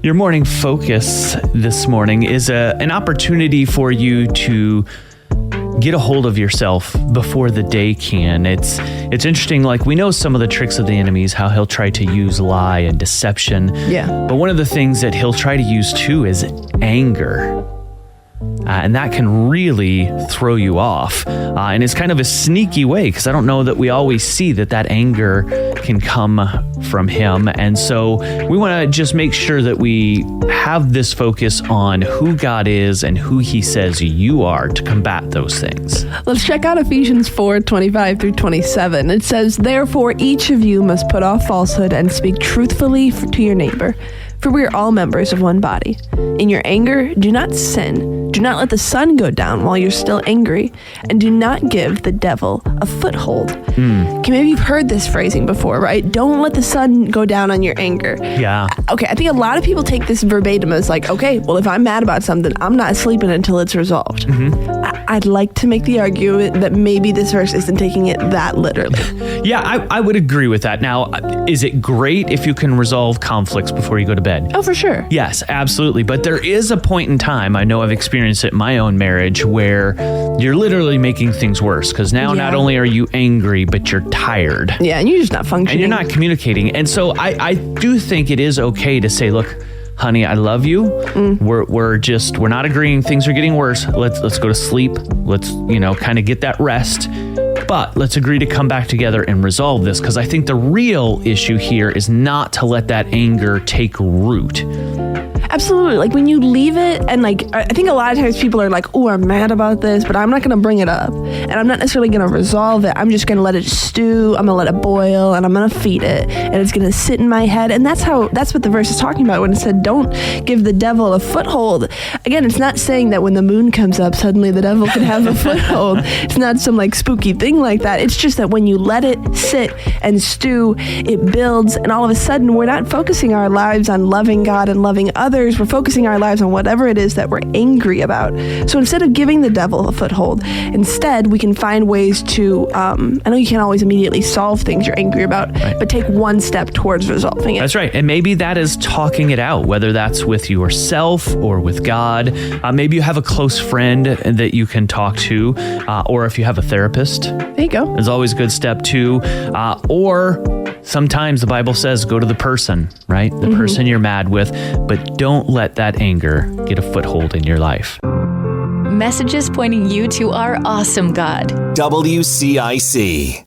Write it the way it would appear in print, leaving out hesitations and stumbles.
Your morning focus this morning is an opportunity for you to get a hold of yourself before the day can. It's interesting, like we know some of the tricks of the enemy is how he'll try to use lie and deception. Yeah. But one of the things that he'll try to use too is anger. And that can really throw you off. And it's kind of a sneaky way, because I don't know that we always see that anger can come from him. And so we want to just make sure that we have this focus on who God is and who he says you are to combat those things. Let's check out Ephesians 4:25 through 27. It says, "Therefore each of you must put off falsehood and speak truthfully to your neighbor, for we are all members of one body. In your anger, do not sin. Do not let the sun go down while you're still angry, and do not give the devil a foothold." Okay, maybe you've heard this phrasing before, right? Don't let the sun go down on your anger. Yeah. Okay, I think a lot of people take this verbatim as like, okay, well, if I'm mad about something, I'm not sleeping until it's resolved. I'd like to make the argument that maybe this verse isn't taking it that literally. Yeah, I would agree with that. Now, is it great if you can resolve conflicts before you go to bed? Oh, for sure. Yes, absolutely. But there is a point in time, I know I've experienced it in my own marriage, where you're literally making things worse, because now not only are you angry, but you're tired. Yeah, and you're just not functioning. And you're not communicating. And so I do think it is okay to say, look, honey, I love you. We're not agreeing. Things are getting worse. Let's go to sleep. Let's, kind of get that rest. But let's agree to come back together and resolve this, because I think the real issue here is not to let that anger take root. Absolutely. Like when you leave it, and like I think a lot of times people are like, oh, I'm mad about this, but I'm not going to bring it up. And I'm not necessarily going to resolve it. I'm just going to let it stew. I'm going to let it boil, and I'm going to feed it. And it's going to sit in my head. And that's what the verse is talking about when it said, don't give the devil a foothold. Again, it's not saying that when the moon comes up, suddenly the devil can have a foothold. It's not some like spooky thing like that. It's just that when you let it sit and stew, it builds. And all of a sudden, we're not focusing our lives on loving God and loving others. We're focusing our lives on whatever it is that we're angry about. So instead of giving the devil a foothold, instead we can find ways to, I know you can't always immediately solve things you're angry about, right, but take one step towards resolving it. That's right. And maybe that is talking it out, whether that's with yourself or with God. Maybe you have a close friend that you can talk to, or if you have a therapist. There you go. Is always a good step too. Or sometimes the Bible says go to the person, right? The person you're mad with, but don't let that anger get a foothold in your life. Messages pointing you to our awesome God. WCIC.